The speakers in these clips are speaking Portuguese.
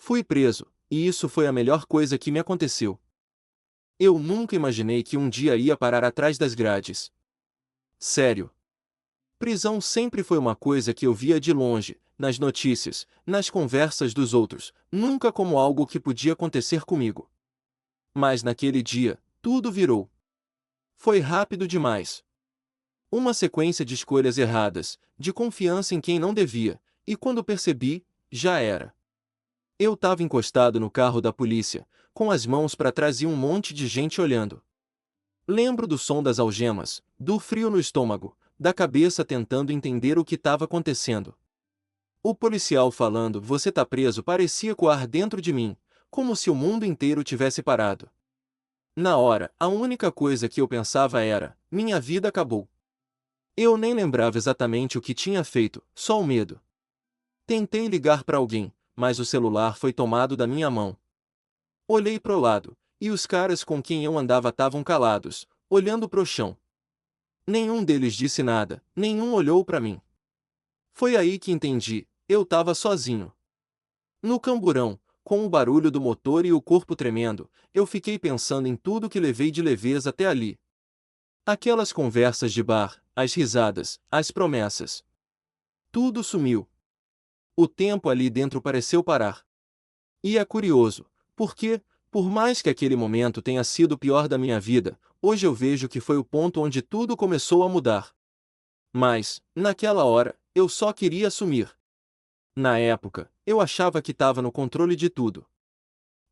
Fui preso, e isso foi a melhor coisa que me aconteceu. Eu nunca imaginei que um dia ia parar atrás das grades. Sério. Prisão sempre foi uma coisa que eu via de longe, nas notícias, nas conversas dos outros, nunca como algo que podia acontecer comigo. Mas naquele dia, tudo virou. Foi rápido demais. Uma sequência de escolhas erradas, de confiança em quem não devia, e quando percebi, já era. Eu estava encostado no carro da polícia, com as mãos para trás e um monte de gente olhando. Lembro do som das algemas, do frio no estômago, da cabeça tentando entender o que estava acontecendo. O policial falando "você tá preso" parecia ecoar dentro de mim, como se o mundo inteiro tivesse parado. Na hora, a única coisa que eu pensava era: minha vida acabou. Eu nem lembrava exatamente o que tinha feito, só o medo. Tentei ligar para alguém, mas o celular foi tomado da minha mão. Olhei pro lado, e os caras com quem eu andava estavam calados, olhando pro chão. Nenhum deles disse nada, nenhum olhou para mim. Foi aí que entendi, eu estava sozinho. No camburão, com o barulho do motor e o corpo tremendo, eu fiquei pensando em tudo que levei de leveza até ali. Aquelas conversas de bar, as risadas, as promessas. Tudo sumiu. O tempo ali dentro pareceu parar. E é curioso, porque, por mais que aquele momento tenha sido o pior da minha vida, hoje eu vejo que foi o ponto onde tudo começou a mudar. Mas, naquela hora, eu só queria sumir. Na época, eu achava que estava no controle de tudo.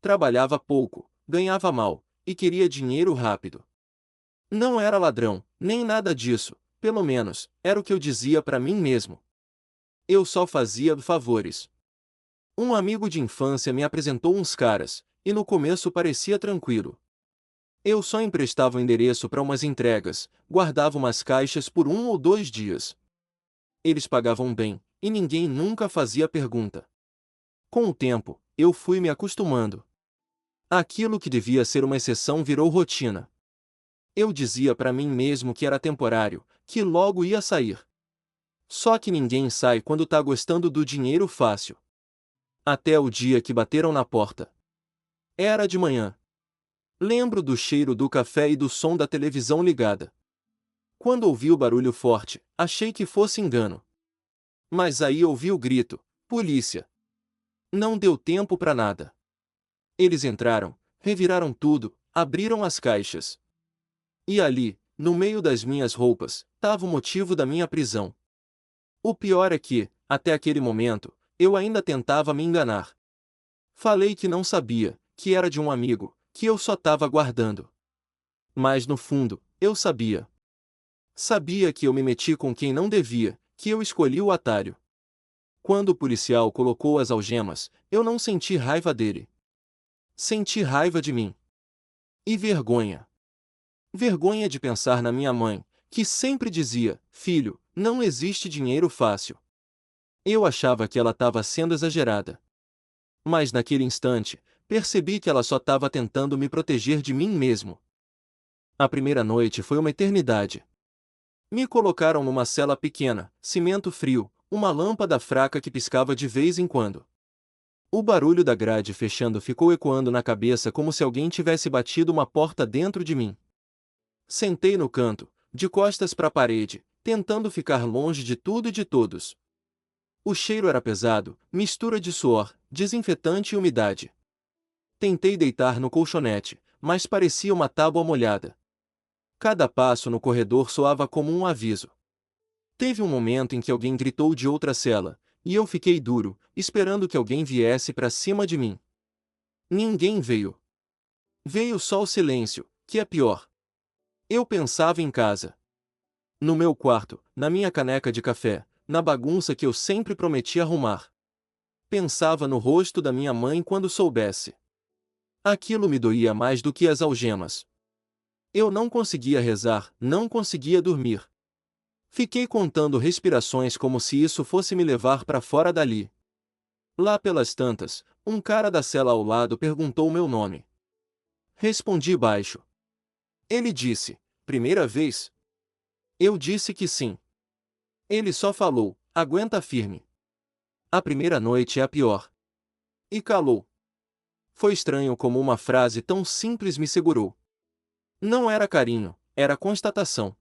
Trabalhava pouco, ganhava mal, e queria dinheiro rápido. Não era ladrão, nem nada disso, pelo menos, era o que eu dizia para mim mesmo. Eu só fazia favores. Um amigo de infância me apresentou uns caras, e no começo parecia tranquilo. Eu só emprestava o endereço para umas entregas, guardava umas caixas por 1 ou 2 dias. Eles pagavam bem, e ninguém nunca fazia pergunta. Com o tempo, eu fui me acostumando. Aquilo que devia ser uma exceção virou rotina. Eu dizia para mim mesmo que era temporário, que logo ia sair. Só que ninguém sai quando tá gostando do dinheiro fácil. Até o dia que bateram na porta. Era de manhã. Lembro do cheiro do café e do som da televisão ligada. Quando ouvi o barulho forte, achei que fosse engano. Mas aí ouvi o grito: polícia! Não deu tempo para nada. Eles entraram, reviraram tudo, abriram as caixas. E ali, no meio das minhas roupas, estava o motivo da minha prisão. O pior é que, até aquele momento, eu ainda tentava me enganar. Falei que não sabia, que era de um amigo, que eu só estava guardando. Mas no fundo, eu sabia. Sabia que eu me meti com quem não devia, que eu escolhi o atalho. Quando o policial colocou as algemas, eu não senti raiva dele. Senti raiva de mim. E vergonha. Vergonha de pensar na minha mãe, que sempre dizia: filho, não existe dinheiro fácil. Eu achava que ela estava sendo exagerada. Mas naquele instante, percebi que ela só estava tentando me proteger de mim mesmo. A primeira noite foi uma eternidade. Me colocaram numa cela pequena, cimento frio, uma lâmpada fraca que piscava de vez em quando. O barulho da grade fechando ficou ecoando na cabeça como se alguém tivesse batido uma porta dentro de mim. Sentei no canto, de costas para a parede, tentando ficar longe de tudo e de todos. O cheiro era pesado, mistura de suor, desinfetante e umidade. Tentei deitar no colchonete, mas parecia uma tábua molhada. Cada passo no corredor soava como um aviso. Teve um momento em que alguém gritou de outra cela, e eu fiquei duro, esperando que alguém viesse para cima de mim. Ninguém veio. Veio só o silêncio, que é pior. Eu pensava em casa. No meu quarto, na minha caneca de café, na bagunça que eu sempre prometi arrumar. Pensava no rosto da minha mãe quando soubesse. Aquilo me doía mais do que as algemas. Eu não conseguia rezar, não conseguia dormir. Fiquei contando respirações como se isso fosse me levar para fora dali. Lá pelas tantas, um cara da cela ao lado perguntou meu nome. Respondi baixo. Ele disse: primeira vez? Eu disse que sim. Ele só falou: aguenta firme. A primeira noite é a pior. E calou. Foi estranho como uma frase tão simples me segurou. Não era carinho, era constatação.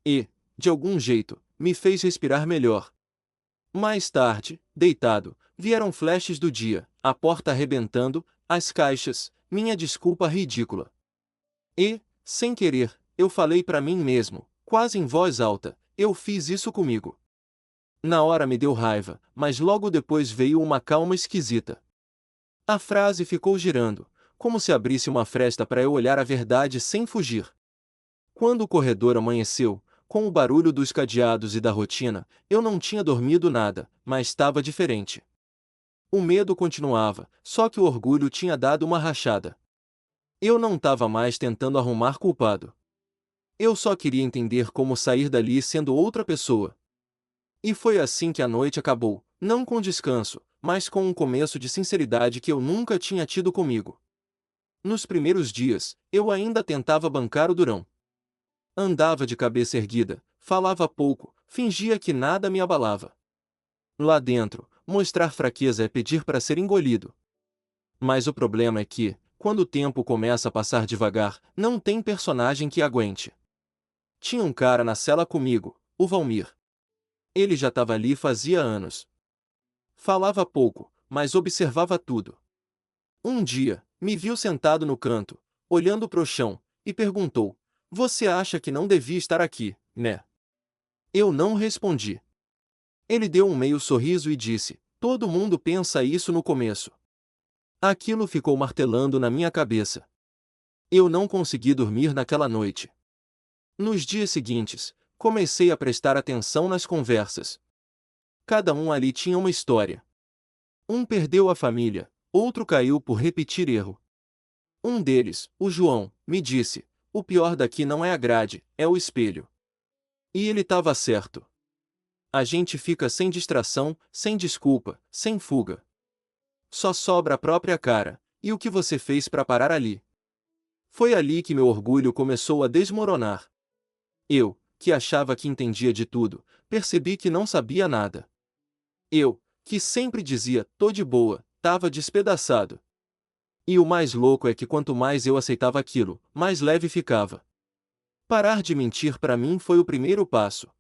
E, de algum jeito, me fez respirar melhor. Mais tarde, deitado, vieram flashes do dia, a porta arrebentando, as caixas, minha desculpa ridícula. E, sem querer, eu falei para mim mesmo, quase em voz alta, eu fiz isso comigo. Na hora me deu raiva, mas logo depois veio uma calma esquisita. A frase ficou girando, como se abrisse uma fresta para eu olhar a verdade sem fugir. Quando o corredor amanheceu, com o barulho dos cadeados e da rotina, eu não tinha dormido nada, mas estava diferente. O medo continuava, só que o orgulho tinha dado uma rachada. Eu não estava mais tentando arrumar culpado. Eu só queria entender como sair dali sendo outra pessoa. E foi assim que a noite acabou, não com descanso, mas com um começo de sinceridade que eu nunca tinha tido comigo. Nos primeiros dias, eu ainda tentava bancar o durão. Andava de cabeça erguida, falava pouco, fingia que nada me abalava. Lá dentro, mostrar fraqueza é pedir para ser engolido. Mas o problema é que, quando o tempo começa a passar devagar, não tem personagem que aguente. Tinha um cara na cela comigo, o Valmir. Ele já estava ali fazia anos. Falava pouco, mas observava tudo. Um dia, me viu sentado no canto, olhando pro chão, e perguntou: "Você acha que não devia estar aqui, né?" Eu não respondi. Ele deu um meio sorriso e disse: "Todo mundo pensa isso no começo." Aquilo ficou martelando na minha cabeça. Eu não consegui dormir naquela noite. Nos dias seguintes, comecei a prestar atenção nas conversas. Cada um ali tinha uma história. Um perdeu a família, outro caiu por repetir erro. Um deles, o João, me disse: "O pior daqui não é a grade, é o espelho." E ele estava certo. A gente fica sem distração, sem desculpa, sem fuga. Só sobra a própria cara, e o que você fez para parar ali? Foi ali que meu orgulho começou a desmoronar. Eu, que achava que entendia de tudo, percebi que não sabia nada. Eu, que sempre dizia, tô de boa, tava despedaçado. E o mais louco é que quanto mais eu aceitava aquilo, mais leve ficava. Parar de mentir para mim foi o primeiro passo.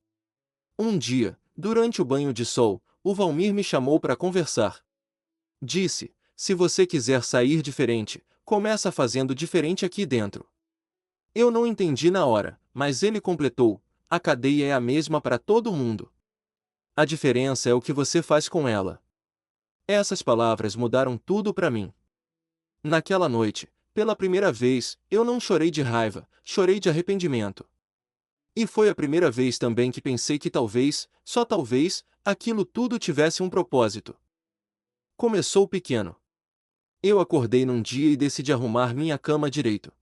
Um dia, durante o banho de sol, o Valmir me chamou para conversar. Disse: "Se você quiser sair diferente, começa fazendo diferente aqui dentro." Eu não entendi na hora, mas ele completou: "A cadeia é a mesma para todo mundo. A diferença é o que você faz com ela." Essas palavras mudaram tudo para mim. Naquela noite, pela primeira vez, eu não chorei de raiva, chorei de arrependimento. E foi a primeira vez também que pensei que talvez, só talvez, aquilo tudo tivesse um propósito. Começou pequeno. Eu acordei num dia e decidi arrumar minha cama direito.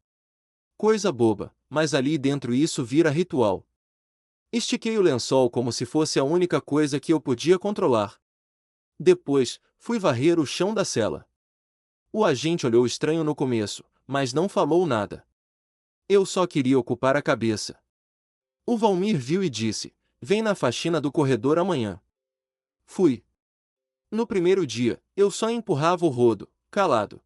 Coisa boba, mas ali dentro isso vira ritual. Estiquei o lençol como se fosse a única coisa que eu podia controlar. Depois, fui varrer o chão da cela. O agente olhou estranho no começo, mas não falou nada. Eu só queria ocupar a cabeça. O Valmir viu e disse: "Vem na faxina do corredor amanhã." Fui. No primeiro dia, eu só empurrava o rodo, calado.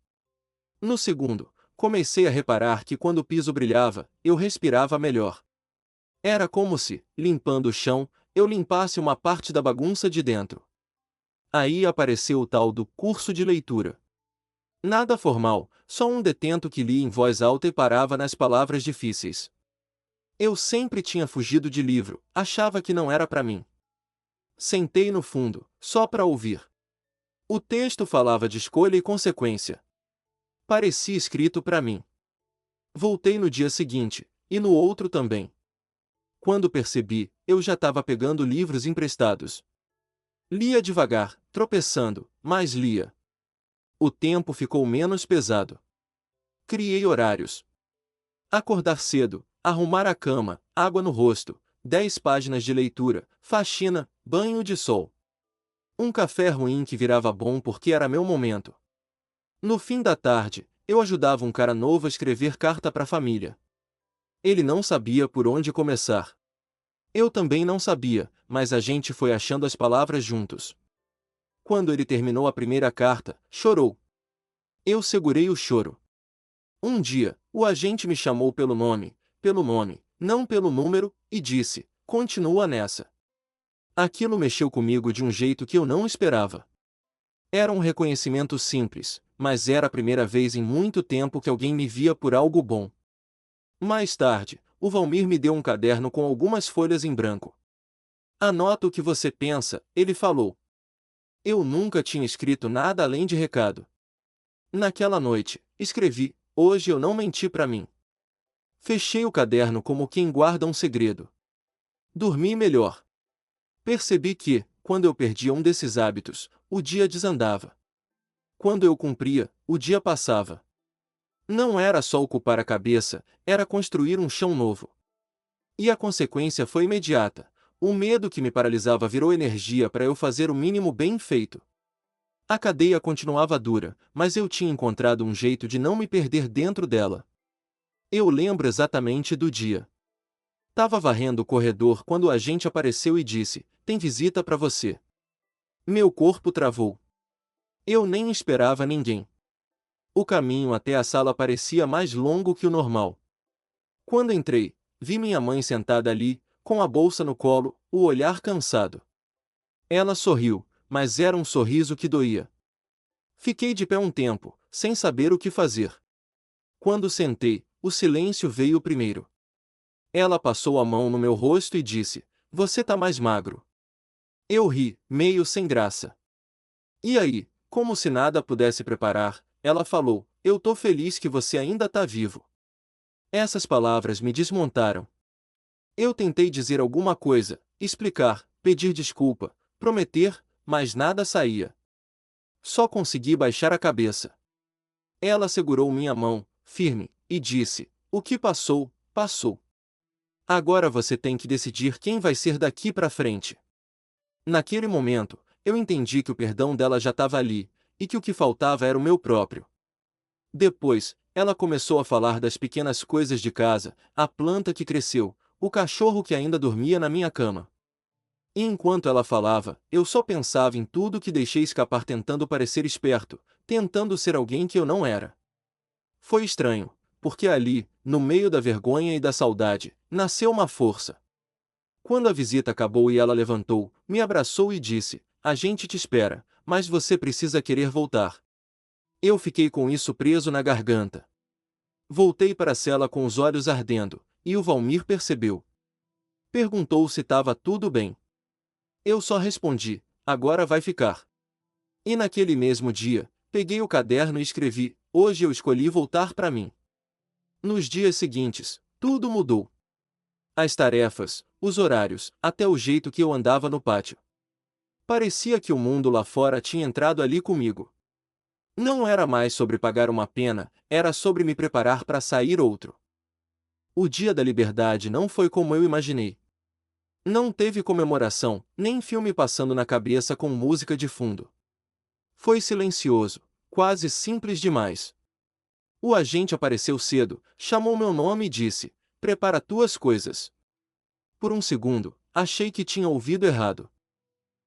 No segundo, comecei a reparar que quando o piso brilhava, eu respirava melhor. Era como se, limpando o chão, eu limpasse uma parte da bagunça de dentro. Aí apareceu o tal do curso de leitura. Nada formal, só um detento que lia em voz alta e parava nas palavras difíceis. Eu sempre tinha fugido de livro, achava que não era para mim. Sentei no fundo, só para ouvir. O texto falava de escolha e consequência. Parecia escrito para mim. Voltei no dia seguinte, e no outro também. Quando percebi, eu já estava pegando livros emprestados. Lia devagar, tropeçando, mas lia. O tempo ficou menos pesado. Criei horários. Acordar cedo, arrumar a cama, água no rosto, 10 páginas de leitura, faxina, banho de sol. Um café ruim que virava bom porque era meu momento. No fim da tarde, eu ajudava um cara novo a escrever carta para a família. Ele não sabia por onde começar. Eu também não sabia, mas a gente foi achando as palavras juntos. Quando ele terminou a primeira carta, chorou. Eu segurei o choro. Um dia, o agente me chamou pelo nome, não pelo número, e disse: "Continua nessa." Aquilo mexeu comigo de um jeito que eu não esperava. Era um reconhecimento simples, mas era a primeira vez em muito tempo que alguém me via por algo bom. Mais tarde, o Valmir me deu um caderno com algumas folhas em branco. "Anota o que você pensa", ele falou. Eu nunca tinha escrito nada além de recado. Naquela noite, escrevi: "Hoje eu não menti para mim." Fechei o caderno como quem guarda um segredo. Dormi melhor. Percebi que, quando eu perdia um desses hábitos, o dia desandava. Quando eu cumpria, o dia passava. Não era só ocupar a cabeça, era construir um chão novo. E a consequência foi imediata. O medo que me paralisava virou energia para eu fazer o mínimo bem feito. A cadeia continuava dura, mas eu tinha encontrado um jeito de não me perder dentro dela. Eu lembro exatamente do dia. Tava varrendo o corredor quando o agente apareceu e disse: "Tem visita para você." Meu corpo travou. Eu nem esperava ninguém. O caminho até a sala parecia mais longo que o normal. Quando entrei, vi minha mãe sentada ali, com a bolsa no colo, o olhar cansado. Ela sorriu, mas era um sorriso que doía. Fiquei de pé um tempo, sem saber o que fazer. Quando sentei, o silêncio veio primeiro. Ela passou a mão no meu rosto e disse: "Você tá mais magro." Eu ri, meio sem graça. "E aí?" Como se nada pudesse preparar, ela falou: "Eu tô feliz que você ainda tá vivo." Essas palavras me desmontaram. Eu tentei dizer alguma coisa, explicar, pedir desculpa, prometer, mas nada saía. Só consegui baixar a cabeça. Ela segurou minha mão, firme, e disse: "O que passou, passou. Agora você tem que decidir quem vai ser daqui pra frente." Naquele momento, eu entendi que o perdão dela já estava ali, e que o que faltava era o meu próprio. Depois, ela começou a falar das pequenas coisas de casa, a planta que cresceu, o cachorro que ainda dormia na minha cama. E enquanto ela falava, eu só pensava em tudo que deixei escapar tentando parecer esperto, tentando ser alguém que eu não era. Foi estranho, porque ali, no meio da vergonha e da saudade, nasceu uma força. Quando a visita acabou e ela levantou, me abraçou e disse: "A gente te espera, mas você precisa querer voltar." Eu fiquei com isso preso na garganta. Voltei para a cela com os olhos ardendo, e o Valmir percebeu. Perguntou se estava tudo bem. Eu só respondi: "Agora vai ficar." E naquele mesmo dia, peguei o caderno e escrevi: "Hoje eu escolhi voltar para mim." Nos dias seguintes, tudo mudou. As tarefas, os horários, até o jeito que eu andava no pátio. Parecia que o mundo lá fora tinha entrado ali comigo. Não era mais sobre pagar uma pena, era sobre me preparar para sair outro. O dia da liberdade não foi como eu imaginei. Não teve comemoração, nem filme passando na cabeça com música de fundo. Foi silencioso, quase simples demais. O agente apareceu cedo, chamou meu nome e disse: "Prepara tuas coisas." Por um segundo, achei que tinha ouvido errado.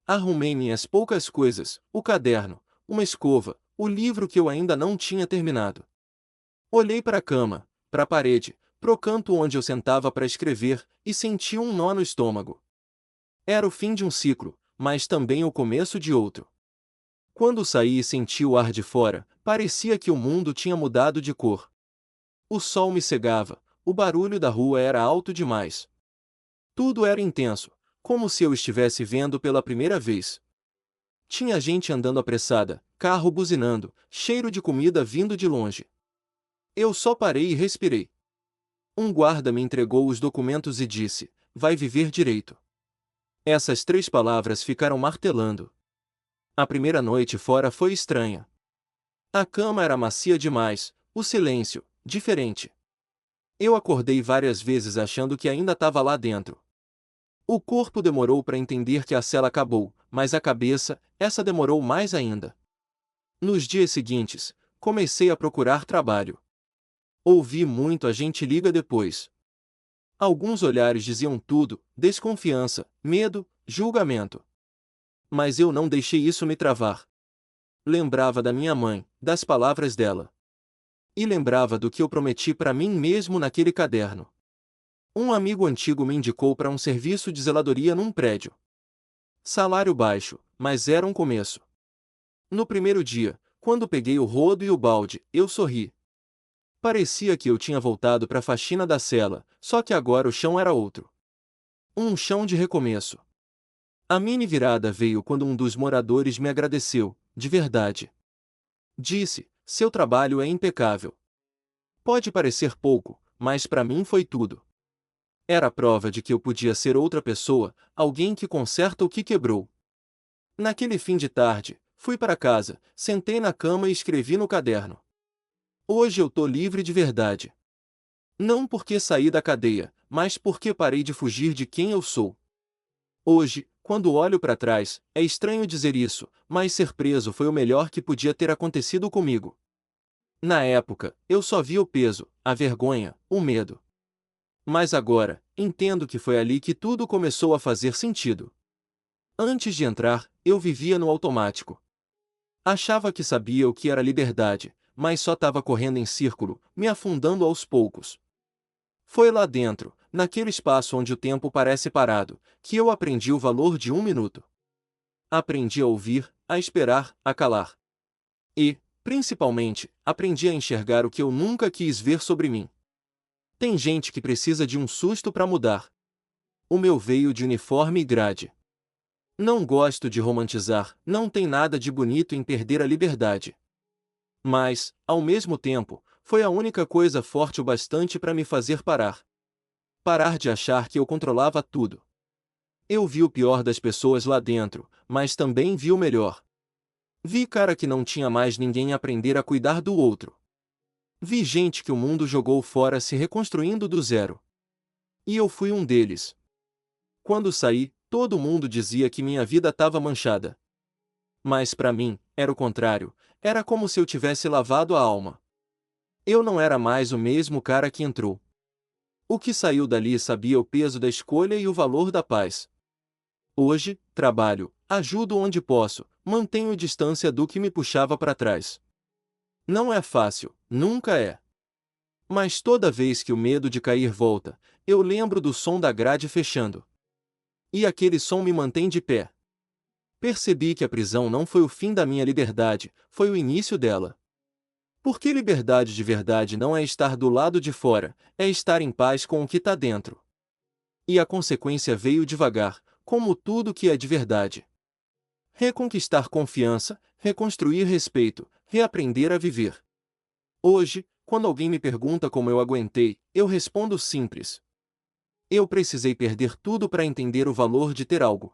Arrumei minhas poucas coisas, o caderno, uma escova, o livro que eu ainda não tinha terminado. Olhei para a cama, para a parede, pro canto onde eu sentava para escrever, e senti um nó no estômago. Era o fim de um ciclo, mas também o começo de outro. Quando saí e senti o ar de fora, parecia que o mundo tinha mudado de cor. O sol me cegava, o barulho da rua era alto demais. Tudo era intenso, como se eu estivesse vendo pela primeira vez. Tinha gente andando apressada, carro buzinando, cheiro de comida vindo de longe. Eu só parei e respirei. Um guarda me entregou os documentos e disse: "Vai viver direito." Essas 3 palavras ficaram martelando. A primeira noite fora foi estranha. A cama era macia demais, o silêncio, diferente. Eu acordei várias vezes achando que ainda estava lá dentro. O corpo demorou para entender que a cela acabou, mas a cabeça, essa demorou mais ainda. Nos dias seguintes, comecei a procurar trabalho. Ouvi muito a gente liga depois. Alguns olhares diziam tudo: desconfiança, medo, julgamento. Mas eu não deixei isso me travar. Lembrava da minha mãe, das palavras dela. E lembrava do que eu prometi para mim mesmo naquele caderno. Um amigo antigo me indicou para um serviço de zeladoria num prédio. Salário baixo, mas era um começo. No primeiro dia, quando peguei o rodo e o balde, eu sorri. Parecia que eu tinha voltado para a faxina da cela, só que agora o chão era outro. Um chão de recomeço. A mini virada veio quando um dos moradores me agradeceu, de verdade. Disse: seu trabalho é impecável. Pode parecer pouco, mas para mim foi tudo. Era a prova de que eu podia ser outra pessoa, alguém que conserta o que quebrou. Naquele fim de tarde, fui para casa, sentei na cama e escrevi no caderno. Hoje eu tô livre de verdade. Não porque saí da cadeia, mas porque parei de fugir de quem eu sou. Hoje, quando olho para trás, é estranho dizer isso, mas ser preso foi o melhor que podia ter acontecido comigo. Na época, eu só via o peso, a vergonha, o medo. Mas agora, entendo que foi ali que tudo começou a fazer sentido. Antes de entrar, eu vivia no automático. Achava que sabia o que era liberdade, mas só estava correndo em círculo, me afundando aos poucos. Foi lá dentro, naquele espaço onde o tempo parece parado, que eu aprendi o valor de um minuto. Aprendi a ouvir, a esperar, a calar. E, principalmente, aprendi a enxergar o que eu nunca quis ver sobre mim. Tem gente que precisa de um susto para mudar. O meu veio de uniforme e grade. Não gosto de romantizar, não tem nada de bonito em perder a liberdade. Mas, ao mesmo tempo, foi a única coisa forte o bastante para me fazer parar. Parar de achar que eu controlava tudo. Eu vi o pior das pessoas lá dentro, mas também vi o melhor. Vi cara que não tinha mais ninguém a aprender a cuidar do outro. Vi gente que o mundo jogou fora se reconstruindo do zero. E eu fui um deles. Quando saí, todo mundo dizia que minha vida estava manchada. Mas para mim, era o contrário, era como se eu tivesse lavado a alma. Eu não era mais o mesmo cara que entrou. O que saiu dali sabia o peso da escolha e o valor da paz. Hoje, trabalho, ajudo onde posso, mantenho distância do que me puxava para trás. Não é fácil, nunca é. Mas toda vez que o medo de cair volta, eu lembro do som da grade fechando. E aquele som me mantém de pé. Percebi que a prisão não foi o fim da minha liberdade, foi o início dela. Porque liberdade de verdade não é estar do lado de fora, é estar em paz com o que está dentro. E a consequência veio devagar, como tudo que é de verdade. Reconquistar confiança, reconstruir respeito, reaprender a viver. Hoje, quando alguém me pergunta como eu aguentei, eu respondo simples. Eu precisei perder tudo para entender o valor de ter algo.